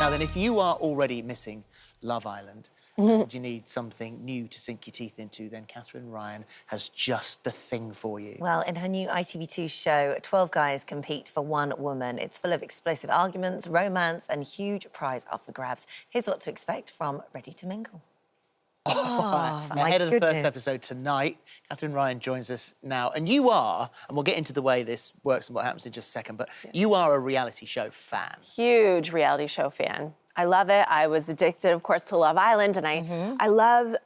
Now then, if you are already missing Love Island and you need something new to sink your teeth into, then Katherine Ryan has just the thing for you. Well, in her new ITV2 show, 12 guys compete for one woman. It's full of explosive arguments, romance and huge prize up for grabs. Here's what to expect from Ready to Mingle. Oh, ahead of the first episode tonight, Katherine Ryan joins us now. And you are, and we'll get into the way this works and what happens in just a second, but you are a reality show fan. Huge reality show fan. I love it. I was addicted, of course, to Love Island, and I love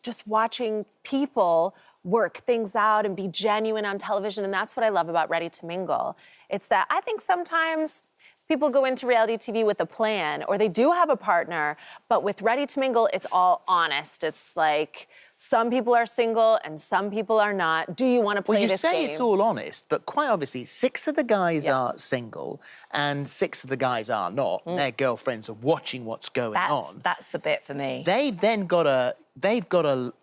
just watching people work things out and be genuine on television, and that's what I love about Ready to Mingle. It's that I think sometimes people go into reality TV with a plan, or they do have a partner, but with Ready to Mingle, it's all honest. It's like, some people are single and some people are not. Do you want to play this game? Well, you say it's all honest, but quite obviously, 6 of the guys are single and 6 of the guys are not. Their girlfriends are watching what's going on. That's the bit for me. They've then got to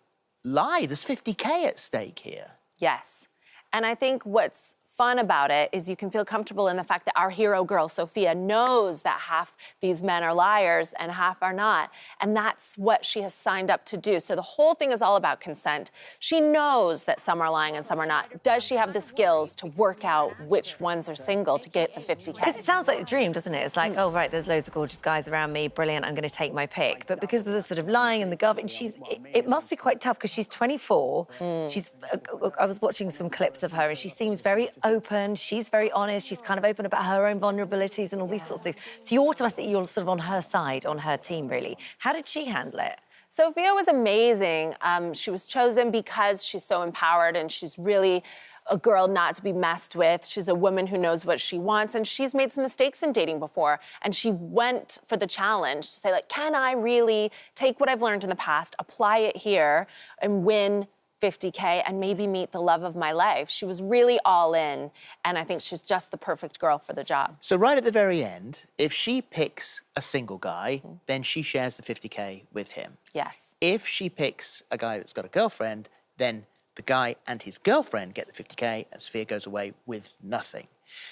lie. There's 50K at stake here. Yes. And I think what's fun about it is you can feel comfortable in the fact that our hero girl, Sophia, knows that half these men are liars and half are not. And that's what she has signed up to do. So the whole thing is all about consent. She knows that some are lying and some are not. Does she have the skills to work out which ones are single to get the 50K? Because it sounds like a dream, doesn't it? It's like, oh, right, there's loads of gorgeous guys around me, brilliant, I'm going to take my pick. But because of the sort of lying and the government, it must be quite tough because she's 24. I was watching some clips of her and she seems very open, she's very honest, she's kind of open about her own vulnerabilities and all these sorts of things. So you're sort of on her side, on her team, really. How did she handle it? Sophia was amazing. She was chosen because she's so empowered and she's really a girl not to be messed with. She's a woman who knows what she wants, and she's made some mistakes in dating before. And she went for the challenge to say, like, can I really take what I've learned in the past, apply it here, and win 50K and maybe meet the love of my life? She was really all in, and I think she's just the perfect girl for the job. So right at the very end, if she picks a single guy, then she shares the 50K with him. Yes. If she picks a guy that's got a girlfriend, then the guy and his girlfriend get the 50K and Sophia goes away with nothing.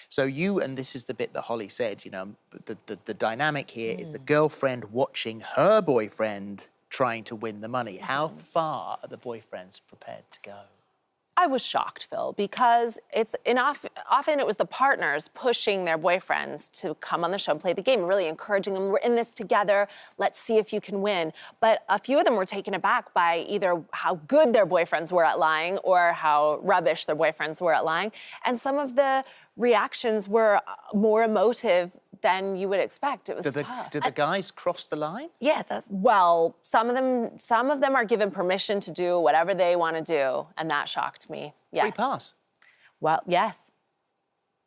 So and this is the bit that Holly said, you know, the dynamic here is the girlfriend watching her boyfriend trying to win the money. How far are the boyfriends prepared to go? I was shocked, Phil, because often it was the partners pushing their boyfriends to come on the show and play the game, really encouraging them, we're in this together, let's see if you can win. But a few of them were taken aback by either how good their boyfriends were at lying or how rubbish their boyfriends were at lying. And some of the reactions were more emotive than you would expect. It was tough. Did the guys cross the line? Yeah, well, some of them are given permission to do whatever they want to do, and that shocked me. Yes. Free pass? Well, yes.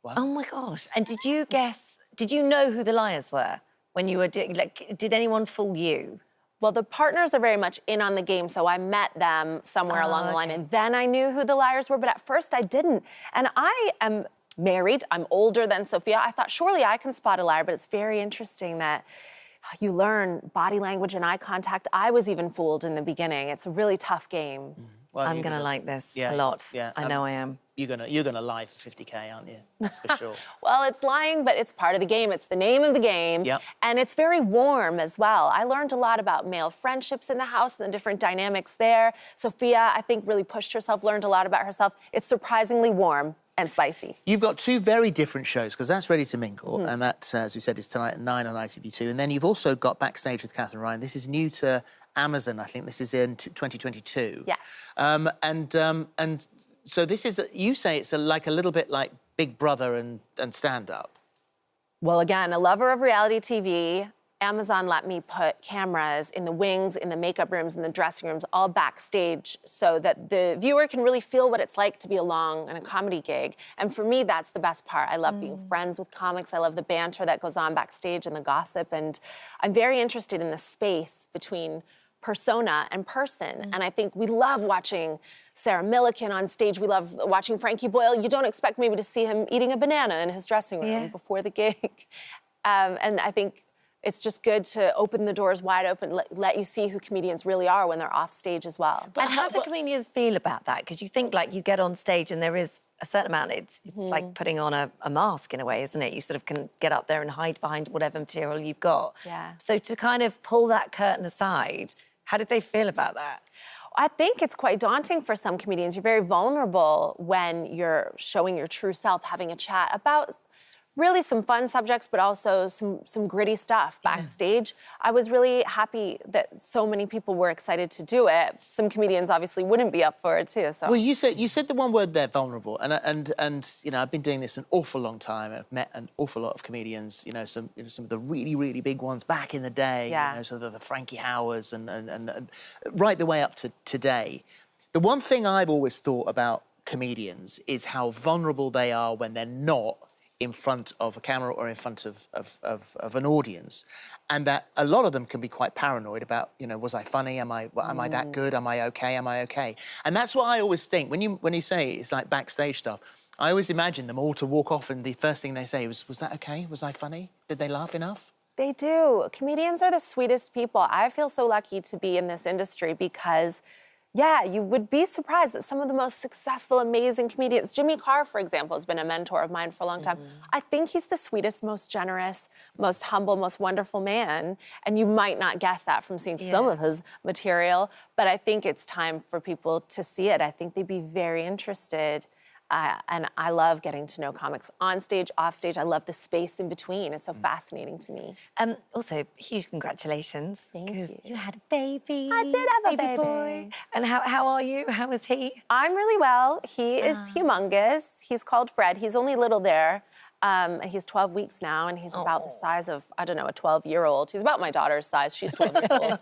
Wow. Oh my gosh. And did you know who the liars were when you were did anyone fool you? Well, the partners are very much in on the game, so I met them somewhere along the line, and then I knew who the liars were, but at first I didn't. And I am married, I'm older than Sophia. I thought, surely I can spot a liar, but it's very interesting that you learn body language and eye contact. I was even fooled in the beginning. It's a really tough game. Well, I'm going to like this a lot. Yeah, I know I am. You're gonna lie for 50K, aren't you? That's for sure. Well, it's lying, but it's part of the game. It's the name of the game. Yep. And it's very warm as well. I learned a lot about male friendships in the house and the different dynamics there. Sophia, I think, really pushed herself, learned a lot about herself. It's surprisingly warm and spicy. You've got 2 very different shows, because that's Ready to Mingle, and that, as we said, is tonight at 9 on ITV2. And then you've also got Backstage with Katherine Ryan. This is new to Amazon, I think. This is in 2022. Yeah. And so this is, you say it's like a little bit like Big Brother and stand-up. Well, again, a lover of reality TV, Amazon let me put cameras in the wings, in the makeup rooms, in the dressing rooms, all backstage, so that the viewer can really feel what it's like to be along in a comedy gig. And for me, that's the best part. I love being friends with comics. I love the banter that goes on backstage and the gossip. And I'm very interested in the space between persona and person. And I think we love watching Sarah Millican on stage. We love watching Frankie Boyle. You don't expect maybe to see him eating a banana in his dressing room before the gig. And I think it's just good to open the doors wide open, let you see who comedians really are when they're off stage as well. And how do comedians feel about that? Because you think, like, you get on stage and there is a certain amount, it's like putting on a mask in a way, isn't it? You sort of can get up there and hide behind whatever material you've got. Yeah. So to kind of pull that curtain aside, how did they feel about that? I think it's quite daunting for some comedians. You're very vulnerable when you're showing your true self, having a chat about really some fun subjects, but also some gritty stuff backstage. I was really happy that so many people were excited to do it. Some comedians obviously wouldn't be up for it too. So. Well, you said the one word there, vulnerable, and you know, I've been doing this an awful long time. I've met an awful lot of comedians. You know, some of the really big ones back in the day. Yeah. You know, sort of the Frankie Howards and right the way up to today. The one thing I've always thought about comedians is how vulnerable they are when they're not in front of a camera or in front of an audience, and that a lot of them can be quite paranoid about, you know, was I funny? Am I that good? Am I okay? Am I okay? And that's what I always think when you say it's like backstage stuff. I always imagine them all to walk off and the first thing they say was that okay? Was I funny? Did they laugh enough? They do. Comedians are the sweetest people. I feel so lucky to be in this industry because, yeah, you would be surprised that some of the most successful, amazing comedians, Jimmy Carr, for example, has been a mentor of mine for a long time. I think he's the sweetest, most generous, most humble, most wonderful man. And you might not guess that from seeing some of his material, but I think it's time for people to see it. I think they'd be very interested. And I love getting to know comics on stage, off stage. I love the space in between. It's so fascinating to me. Also, huge congratulations. Thank you. You had a baby. I did have a baby. Boy. And how are you? How is he? I'm really well. He is humongous. He's called Fred. He's only little there. He's 12 weeks now, and he's about the size of, I don't know, a 12-year-old. He's about my daughter's size. She's 12 years old.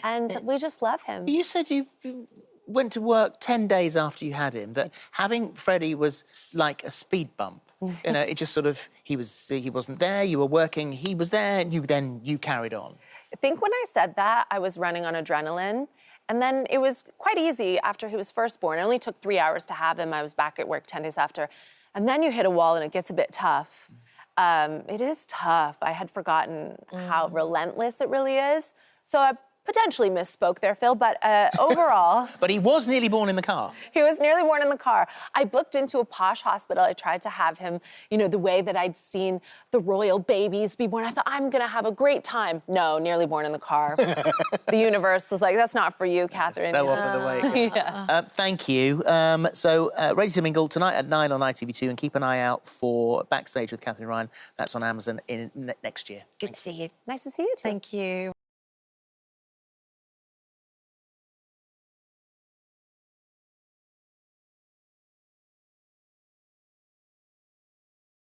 And we just love him. You said you went to work 10 days after you had him, that having Freddie was like a speed bump. You know, it just sort of, he wasn't there, you were working, he was there, and you carried on. I think when I said that, I was running on adrenaline. And then it was quite easy after he was first born. It only took 3 hours to have him. I was back at work 10 days after. And then you hit a wall and it gets a bit tough. It is tough. I had forgotten how relentless it really is. So I potentially misspoke there, Phil, but overall... But he was nearly born in the car. He was nearly born in the car. I booked into a posh hospital. I tried to have him, you know, the way that I'd seen the royal babies be born. I thought, I'm going to have a great time. No, nearly born in the car. The universe was like, that's not for you, Katherine. So off of the way. Yeah. Thank you. So, Ready to Mingle tonight at 9 on ITV2, and keep an eye out for Backstage with Katherine Ryan. That's on Amazon next year. Good to see you. Nice to see you too. Thank you.